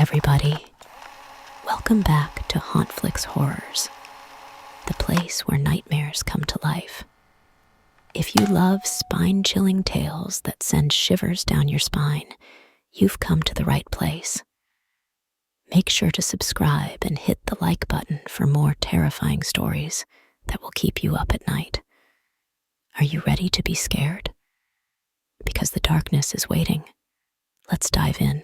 everybody. Welcome back to Hauntflix Horrors, the place where nightmares come to life. If you love spine-chilling tales that send shivers down your spine, you've come to the right place. Make sure to subscribe and hit the like button for more terrifying stories that will keep you up at night. Are you ready to be scared? Because the darkness is waiting. Let's dive in.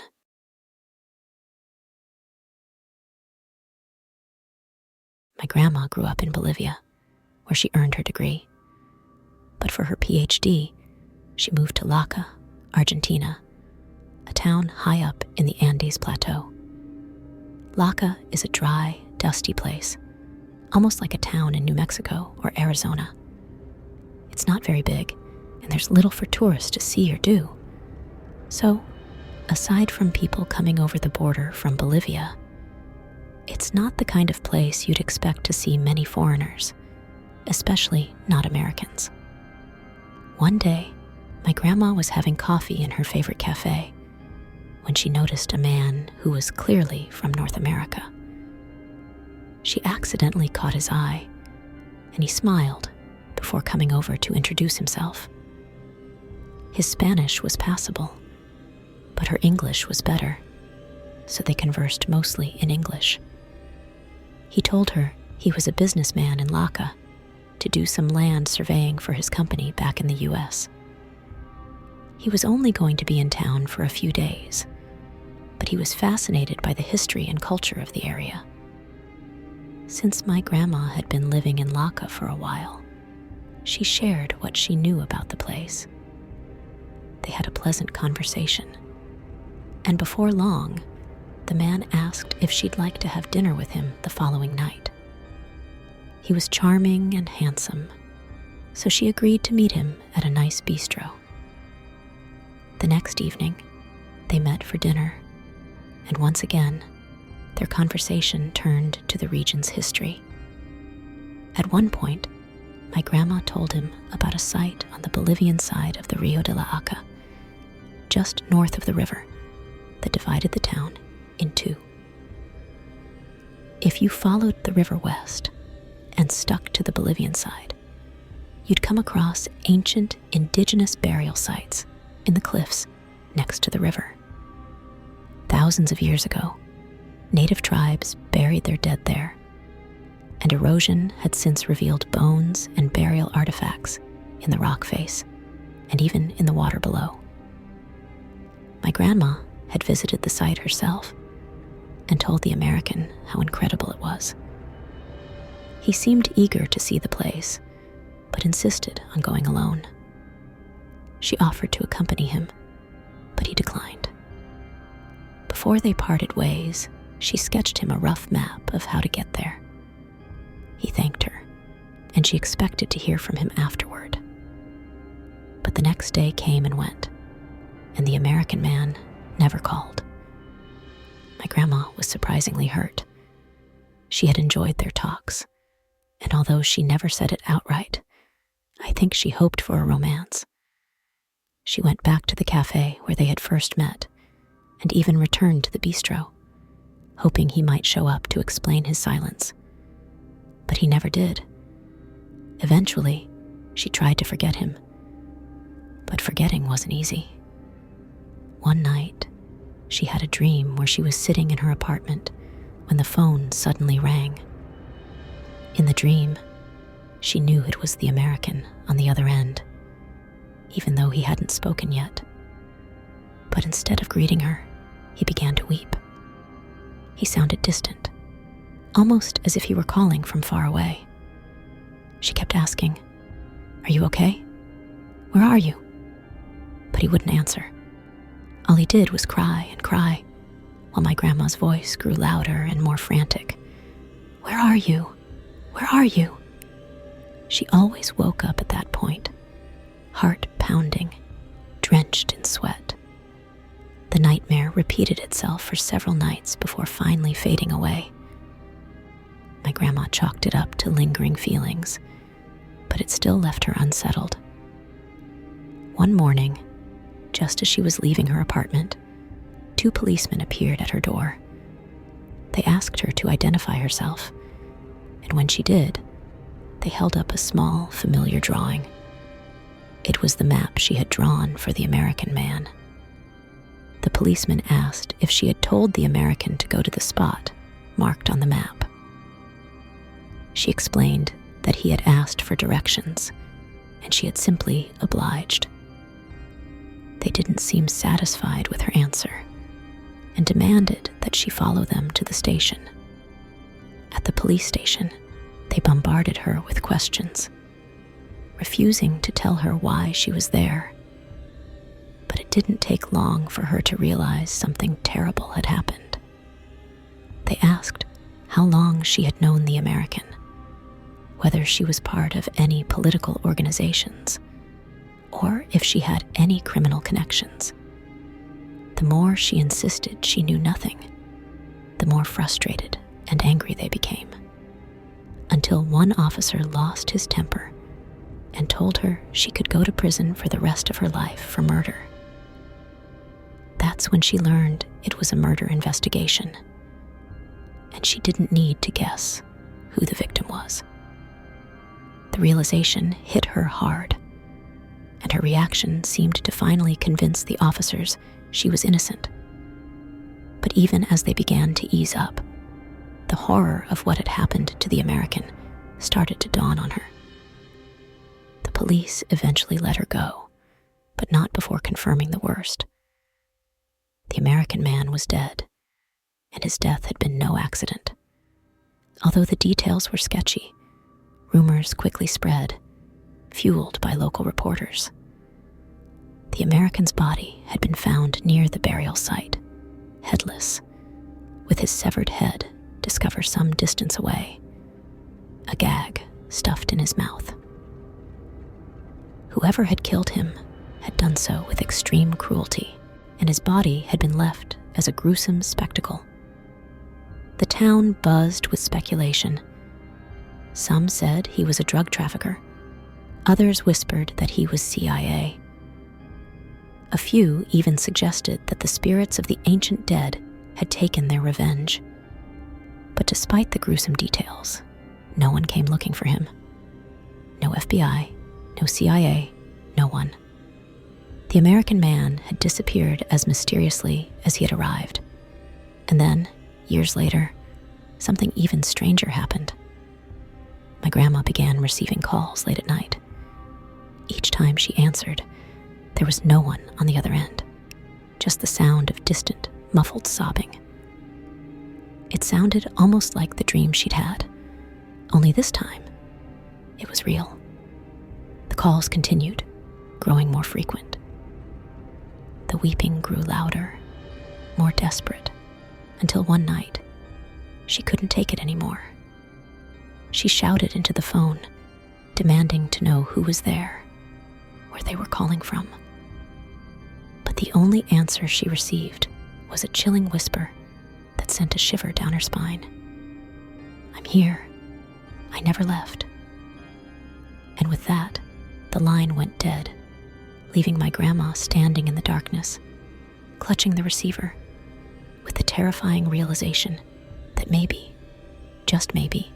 My grandma grew up in Bolivia, where she earned her degree. But for her PhD, she moved to Laca, Argentina, a town high up in the Andes Plateau. Laca is a dry, dusty place, almost like a town in New Mexico or Arizona. It's not very big, and there's little for tourists to see or do. So, aside from people coming over the border from Bolivia, it's not the kind of place you'd expect to see many foreigners, especially not Americans. One day, my grandma was having coffee in her favorite cafe when she noticed a man who was clearly from North America. She accidentally caught his eye, and he smiled before coming over to introduce himself. His Spanish was passable, but her English was better, so they conversed mostly in English. He told her he was a businessman in Laca to do some land surveying for his company back in the US. He was only going to be in town for a few days, but he was fascinated by the history and culture of the area. Since my grandma had been living in Laca for a while, she shared what she knew about the place. They had a pleasant conversation, and before long, the man asked if she'd like to have dinner with him the following night. He was charming and handsome, so she agreed to meet him at a nice bistro. The next evening, they met for dinner, and once again, their conversation turned to the region's history. At one point, my grandma told him about a site on the Bolivian side of the Rio de la Haca, just north of the river, that divided the town in two. If you followed the river west and stuck to the Bolivian side, you'd come across ancient indigenous burial sites in the cliffs next to the river. Thousands of years ago, native tribes buried their dead there, and erosion had since revealed bones and burial artifacts in the rock face and even in the water below. My grandma had visited the site herself and told the American how incredible it was. He seemed eager to see the place, but insisted on going alone. She offered to accompany him, but he declined. Before they parted ways, she sketched him a rough map of how to get there. He thanked her, and she expected to hear from him afterward. But the next day came and went, and the American man never called. My grandma was surprisingly hurt. She had enjoyed their talks, and although she never said it outright, I think she hoped for a romance. She went back to the cafe where they had first met, and even returned to the bistro, hoping he might show up to explain his silence. But he never did. Eventually, she tried to forget him, but forgetting wasn't easy. One night, she had a dream where she was sitting in her apartment when the phone suddenly rang. In the dream, she knew it was the American on the other end, even though he hadn't spoken yet. But instead of greeting her, he began to weep. He sounded distant, almost as if he were calling from far away. She kept asking, "Are you okay? Where are you?" But he wouldn't answer. All he did was cry and cry, while my grandma's voice grew louder and more frantic. "Where are you? Where are you?" She always woke up at that point, heart pounding, drenched in sweat. The nightmare repeated itself for several nights before finally fading away. My grandma chalked it up to lingering feelings, but it still left her unsettled. One morning, just as she was leaving her apartment, 2 policemen appeared at her door They asked her to identify herself, and when she did, they held up a small, familiar drawing. It was the map she had drawn for the American man. The policeman asked if she had told the American to go to the spot marked on the map. She explained that he had asked for directions, and she had simply obliged. They didn't seem satisfied with her answer and demanded that she follow them to the station. At the police station, they bombarded her with questions, refusing to tell her why she was there. But it didn't take long for her to realize something terrible had happened. They asked how long she had known the American, whether she was part of any political organizations, or if she had any criminal connections. The more she insisted she knew nothing, the more frustrated and angry they became, until one officer lost his temper and told her she could go to prison for the rest of her life for murder. That's when she learned it was a murder investigation, and she didn't need to guess who the victim was. The realization hit her hard, and her reaction seemed to finally convince the officers she was innocent. But even as they began to ease up, the horror of what had happened to the American started to dawn on her. The police eventually let her go, but not before confirming the worst. The American man was dead, and his death had been no accident. Although the details were sketchy, rumors quickly spread, fueled by local reporters. The American's body had been found near the burial site, headless, with his severed head discovered some distance away, a gag stuffed in his mouth. Whoever had killed him had done so with extreme cruelty, and his body had been left as a gruesome spectacle. The town buzzed with speculation. Some said he was a drug trafficker. Others whispered that he was CIA. A few even suggested that the spirits of the ancient dead had taken their revenge. But despite the gruesome details, no one came looking for him. No FBI, no CIA, no one. The American man had disappeared as mysteriously as he had arrived. And then, years later, something even stranger happened. My grandma began receiving calls late at night. Each time she answered, there was no one on the other end, just the sound of distant, muffled sobbing. It sounded almost like the dream she'd had, only this time, it was real. The calls continued, growing more frequent. The weeping grew louder, more desperate, until one night, she couldn't take it anymore. She shouted into the phone, demanding to know who was there, where they were calling from. But the only answer she received was a chilling whisper that sent a shiver down her spine. "I'm here. I never left." And with that, the line went dead, leaving my grandma standing in the darkness, clutching the receiver, with the terrifying realization that maybe, just maybe,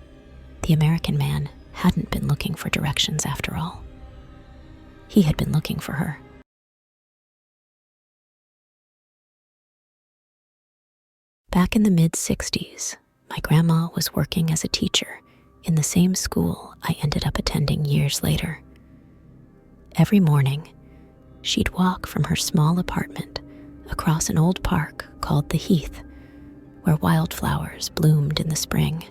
the American man hadn't been looking for directions after all. He had been looking for her. Back in the mid-60s, my grandma was working as a teacher in the same school I ended up attending years later. Every morning, she'd walk from her small apartment across an old park called the Heath, where wildflowers bloomed in the spring.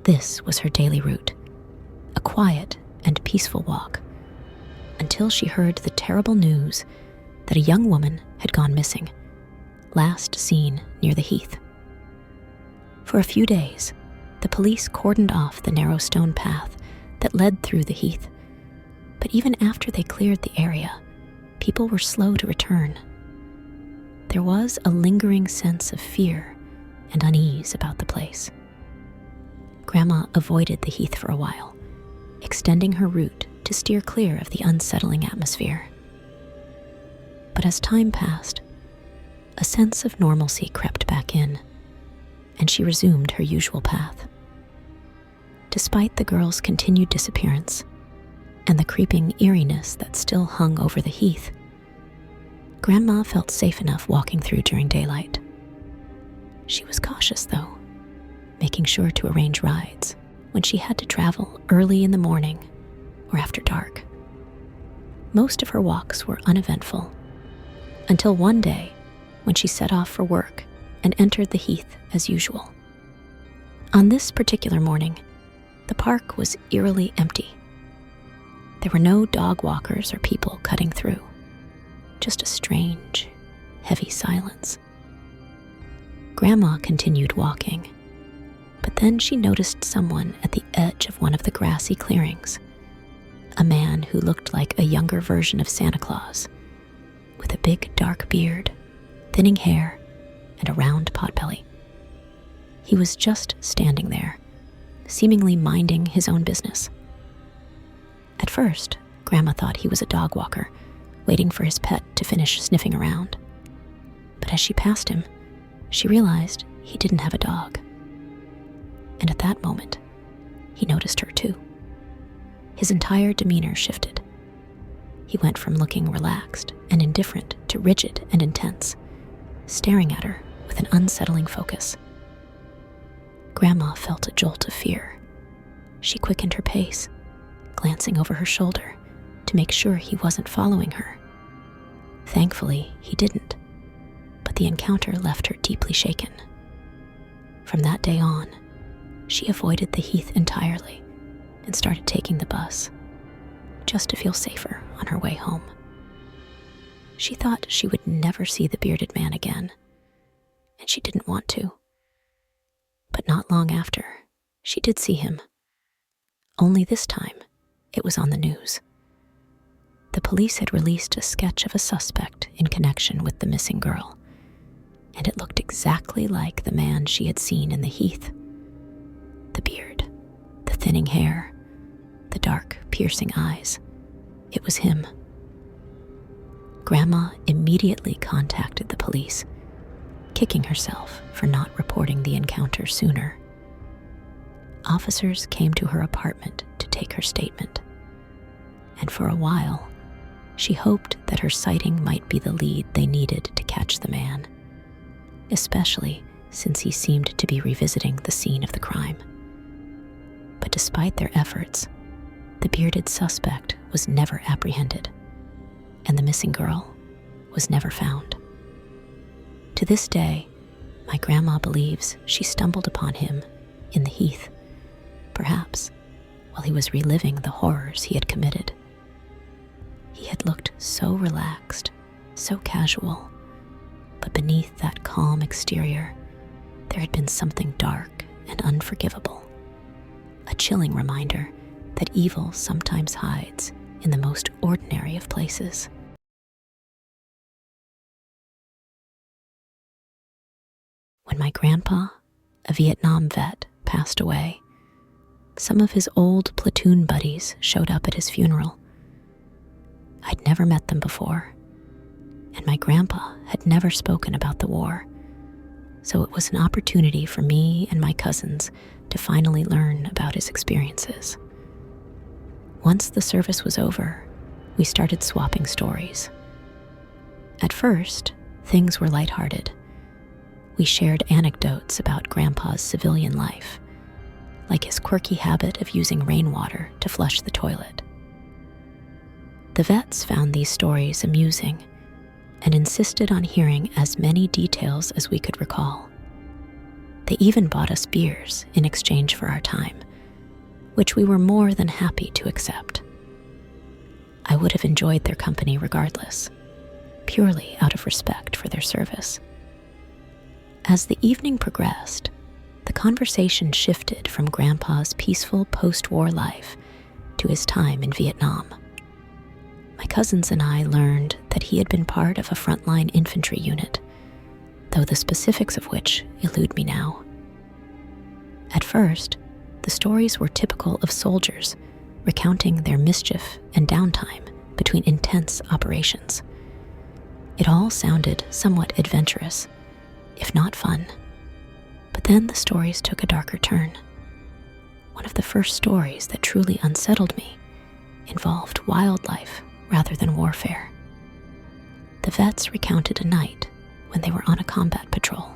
This was her daily route, a quiet and peaceful walk, until she heard the terrible news that a young woman had gone missing, last seen near the Heath. For a few days, the police cordoned off the narrow stone path that led through the Heath, but even after they cleared the area, people were slow to return. There was a lingering sense of fear and unease about the place. Grandma avoided the Heath for a while, extending her route to steer clear of the unsettling atmosphere. But as time passed, a sense of normalcy crept back in. and she resumed her usual path. Despite the girl's continued disappearance and the creeping eeriness that still hung over the heath, Grandma felt safe enough walking through during daylight. She was cautious, though, making sure to arrange rides when she had to travel early in the morning or after dark. Most of her walks were uneventful, until one day when she set off for work and entered the heath as usual. On this particular morning, the park was eerily empty. There were no dog walkers or people cutting through, just a strange, heavy silence. Grandma continued walking, but then she noticed someone at the edge of one of the grassy clearings, a man who looked like a younger version of Santa Claus, with a big dark beard, thinning hair, and a round potbelly. He was just standing there, seemingly minding his own business. At first, Grandma thought he was a dog walker, waiting for his pet to finish sniffing around. But as she passed him, she realized he didn't have a dog. And at that moment, he noticed her too. His entire demeanor shifted. He went from looking relaxed and indifferent to rigid and intense, staring at her with an unsettling focus. Grandma felt a jolt of fear. She quickened her pace, glancing over her shoulder to make sure he wasn't following her. Thankfully, he didn't, but the encounter left her deeply shaken. From that day on, she avoided the heath entirely and started taking the bus, just to feel safer on her way home. She thought she would never see the bearded man again, and she didn't want to. But not long after, she did see him. Only this time, it was on the news. The police had released a sketch of a suspect in connection with the missing girl, and it looked exactly like the man she had seen in the heath. The beard, the thinning hair, the dark, piercing eyes. It was him. Grandma immediately contacted the police, kicking herself for not reporting the encounter sooner. Officers came to her apartment to take her statement, and for a while, she hoped that her sighting might be the lead they needed to catch the man, especially since he seemed to be revisiting the scene of the crime. But despite their efforts, the bearded suspect was never apprehended, and the missing girl was never found. To this day, my grandma believes she stumbled upon him in the heath, perhaps while he was reliving the horrors he had committed. He had looked so relaxed, so casual, but beneath that calm exterior, there had been something dark and unforgivable, a chilling reminder that evil sometimes hides in the most ordinary of places. When my grandpa, a Vietnam vet, passed away, some of his old platoon buddies showed up at his funeral. I'd never met them before, and my grandpa had never spoken about the war, so it was an opportunity for me and my cousins to finally learn about his experiences. Once the service was over, we started swapping stories. At first, things were lighthearted. We shared anecdotes about Grandpa's civilian life, like his quirky habit of using rainwater to flush the toilet. The vets found these stories amusing and insisted on hearing as many details as we could recall. They even bought us beers in exchange for our time, which we were more than happy to accept. I would have enjoyed their company regardless, purely out of respect for their service. As the evening progressed, the conversation shifted from Grandpa's peaceful post-war life to his time in Vietnam. My cousins and I learned that he had been part of a frontline infantry unit, though the specifics of which elude me now. At first, the stories were typical of soldiers recounting their mischief and downtime between intense operations. It all sounded somewhat adventurous, if not fun. But then the stories took a darker turn. One of the first stories that truly unsettled me involved wildlife rather than warfare. The vets recounted a night when they were on a combat patrol.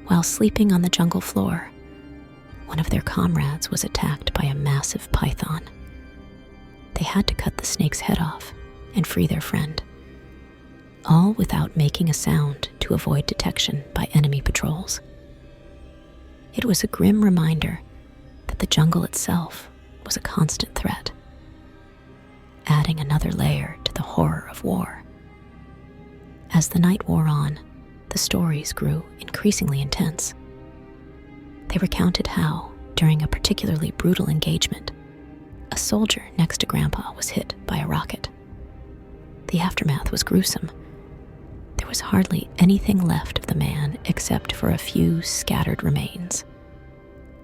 While sleeping on the jungle floor, one of their comrades was attacked by a massive python. They had to cut the snake's head off and free their friend, all without making a sound to avoid detection by enemy patrols. It was a grim reminder that the jungle itself was a constant threat, adding another layer to the horror of war. As the night wore on, the stories grew increasingly intense. They recounted how, during a particularly brutal engagement, a soldier next to Grandpa was hit by a rocket. The aftermath was gruesome. There was hardly anything left of the man except for a few scattered remains,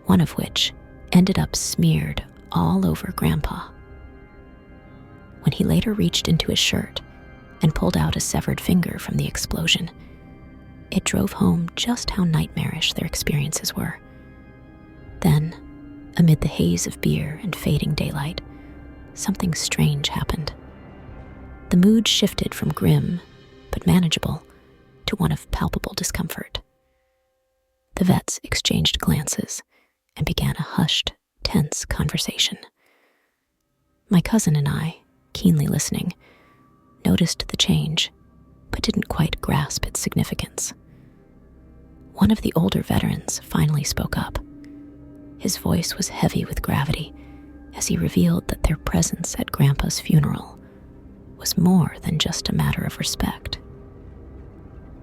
one of which ended up smeared all over Grandpa. When he later reached into his shirt and pulled out a severed finger from the explosion, it drove home just how nightmarish their experiences were. Then, amid the haze of beer and fading daylight, something strange happened. The mood shifted from grim, but manageable, to one of palpable discomfort. The vets exchanged glances and began a hushed, tense conversation. My cousin and I, keenly listening, noticed the change, but didn't quite grasp its significance. One of the older veterans finally spoke up. His voice was heavy with gravity as he revealed that their presence at Grandpa's funeral was more than just a matter of respect.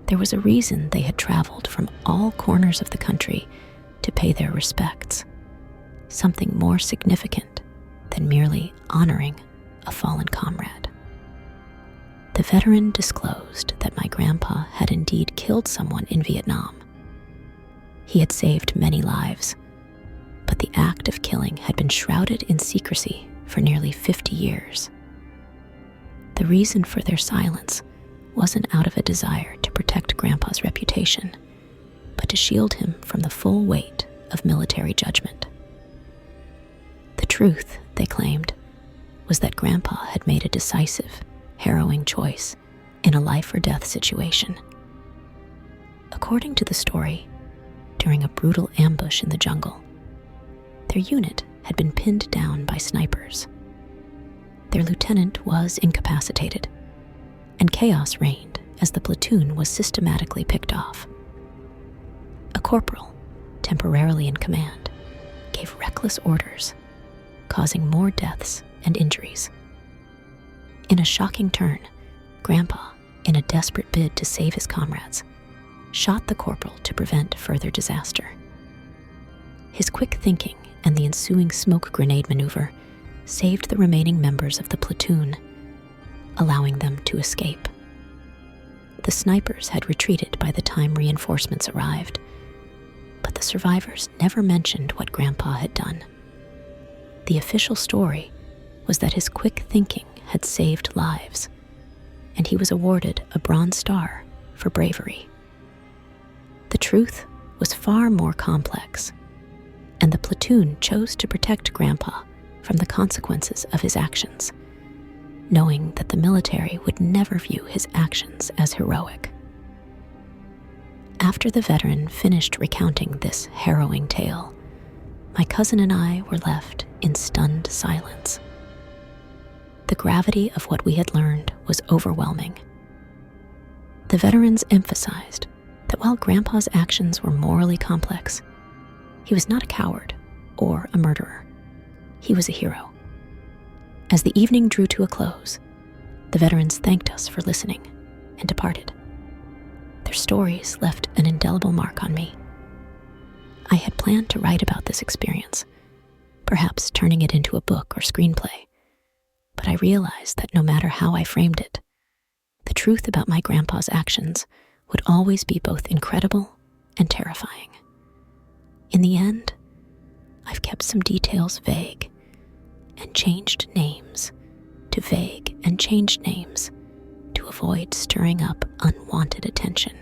There was a reason they had traveled from all corners of the country to pay their respects, something more significant than merely honoring a fallen comrade. The veteran disclosed that my grandpa had indeed killed someone in Vietnam. He had saved many lives, but the act of killing had been shrouded in secrecy for nearly 50 years. The reason for their silence wasn't out of a desire to protect Grandpa's reputation, but to shield him from the full weight of military judgment. The truth, they claimed, was that Grandpa had made a decisive, harrowing choice in a life-or-death situation. According to the story, during a brutal ambush in the jungle, their unit had been pinned down by snipers. Their lieutenant was incapacitated, and chaos reigned as the platoon was systematically picked off. A corporal, temporarily in command, gave reckless orders, causing more deaths and injuries. In a shocking turn, Grandpa, in a desperate bid to save his comrades, shot the corporal to prevent further disaster. His quick thinking and the ensuing smoke grenade maneuver saved the remaining members of the platoon, allowing them to escape. The snipers had retreated by the time reinforcements arrived, but the survivors never mentioned what Grandpa had done. The official story was that his quick thinking had saved lives, and he was awarded a Bronze Star for bravery. The truth was far more complex, and the platoon chose to protect Grandpa from the consequences of his actions, knowing that the military would never view his actions as heroic. After the veteran finished recounting this harrowing tale, my cousin and I were left in stunned silence. The gravity of what we had learned was overwhelming. The veterans emphasized that while Grandpa's actions were morally complex, he was not a coward or a murderer. He was a hero. As the evening drew to a close, the veterans thanked us for listening and departed. Their stories left an indelible mark on me. I had planned to write about this experience, perhaps turning it into a book or screenplay, but I realized that no matter how I framed it, the truth about my grandpa's actions would always be both incredible and terrifying. In the end, I've kept some details vague and changed names to vague and changed names to avoid stirring up unwanted attention.